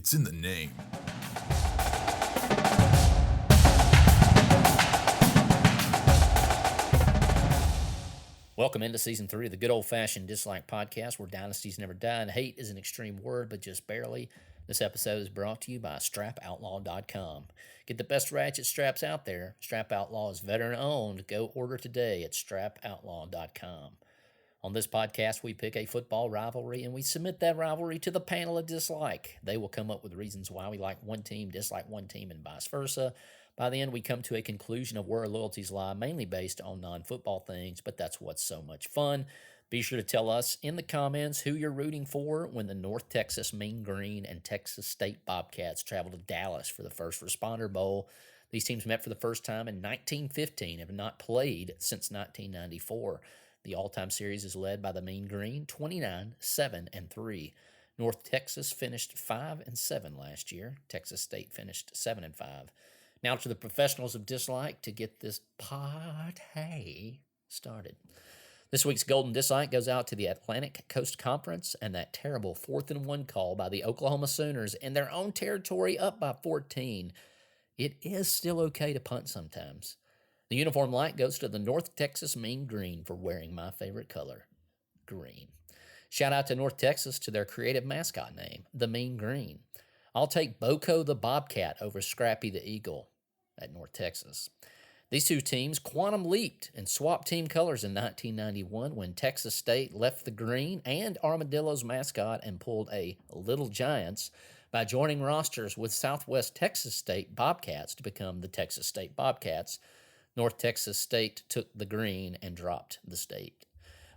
It's in the name. Welcome into Season 3 of the Good Old-Fashioned Dislike Podcast, where dynasties never die and hate is an extreme word, but just barely. This episode is brought to you by StrapOutlaw.com. Get the best ratchet straps out there. Strap Outlaw is veteran-owned. Go order today at StrapOutlaw.com. On this podcast, we pick a football rivalry, and we submit that rivalry to the panel of dislike. They will come up with reasons why we like one team, dislike one team, and vice versa. By the end, we come to a conclusion of where our loyalties lie, mainly based on non-football things, but that's what's so much fun. Be sure to tell us in the comments who you're rooting for when the North Texas Mean Green and Texas State Bobcats travel to Dallas for the First Responder Bowl. These teams met for the first time in 1915 and have not played since 1994. The all-time series is led by the Mean Green, 29-7-3. North Texas finished 5-7 last year. Texas State finished 7-5. Now to the professionals of dislike to get this party started. This week's Golden Dislike goes out to the Atlantic Coast Conference and that terrible 4th-and-1 call by the Oklahoma Sooners in their own territory up by 14. It is still okay to punt sometimes. The uniform light goes to the North Texas Mean Green for wearing my favorite color, green. Shout out to North Texas to their creative mascot name, the Mean Green. I'll take Boko the Bobcat over Scrappy the Eagle at North Texas. These two teams quantum leaped and swapped team colors in 1991 when Texas State left the green and Armadillo's mascot and pulled a Little Giants by joining rosters with Southwest Texas State Bobcats to become the Texas State Bobcats. North Texas State took the green and dropped the state.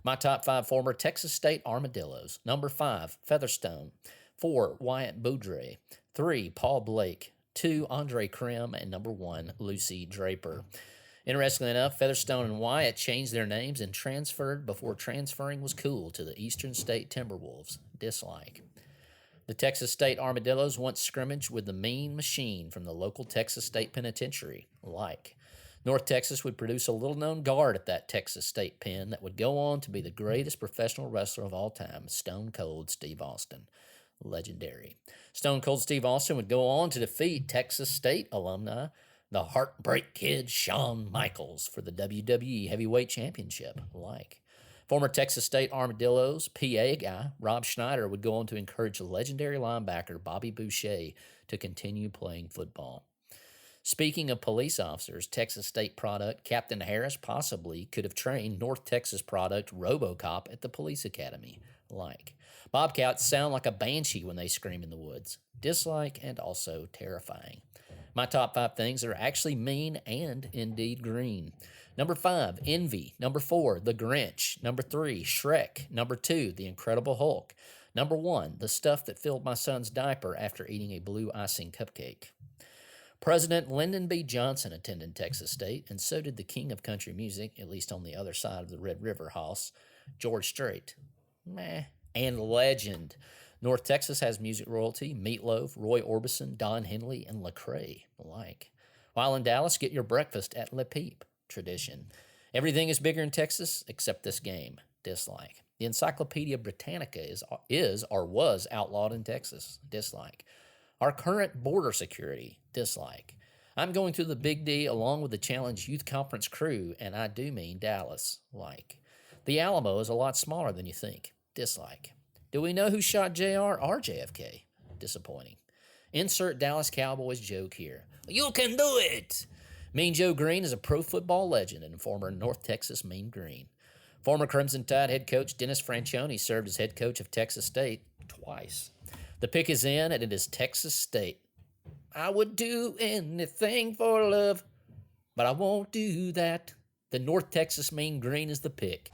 My top 5 former Texas State Armadillos. Number 5, Featherstone. 4, Wyatt Boudre. 3, Paul Blake. 2, Andre Krim. And number 1, Lucy Draper. Interestingly enough, Featherstone and Wyatt changed their names and transferred before transferring was cool to the Eastern State Timberwolves. Dislike. The Texas State Armadillos once scrimmaged with the Mean Machine from the local Texas State Penitentiary. Like. North Texas would produce a little-known guard at that Texas State pen that would go on to be the greatest professional wrestler of all time, Stone Cold Steve Austin. Legendary. Stone Cold Steve Austin would go on to defeat Texas State alumni, the Heartbreak Kid Shawn Michaels, for the WWE Heavyweight Championship. Like. Former Texas State Armadillos PA guy Rob Schneider would go on to encourage legendary linebacker Bobby Boucher to continue playing football. Speaking of police officers, Texas State product Captain Harris possibly could have trained North Texas product RoboCop at the police academy. Like. Bobcats sound like a banshee when they scream in the woods. Dislike and also terrifying. My top 5 things are actually mean and indeed green. Number 5, Envy. Number 4, The Grinch. Number 3, Shrek. Number 2, The Incredible Hulk. Number 1, the stuff that filled my son's diaper after eating a blue icing cupcake. President Lyndon B. Johnson attended Texas State, and so did the king of country music, at least on the other side of the Red River House, George Strait. Meh. And legend. North Texas has music royalty, Meatloaf, Roy Orbison, Don Henley, and Lecrae. Like. While in Dallas, get your breakfast at Le Peep. Tradition. Everything is bigger in Texas except this game. Dislike. The Encyclopedia Britannica is or was outlawed in Texas. Dislike. Our current border security. Dislike. I'm going to the Big D along with the Challenge Youth Conference crew, and I do mean Dallas. Like. The Alamo is a lot smaller than you think. Dislike. Do we know who shot JR or JFK? Disappointing. Insert Dallas Cowboys joke here. You can do it! Mean Joe Green is a pro football legend and former North Texas Mean Green. Former Crimson Tide head coach Dennis Franchione served as head coach of Texas State twice. The pick is in, and it is Texas State. I would do anything for love, but I won't do that. The North Texas Mean Green is the pick.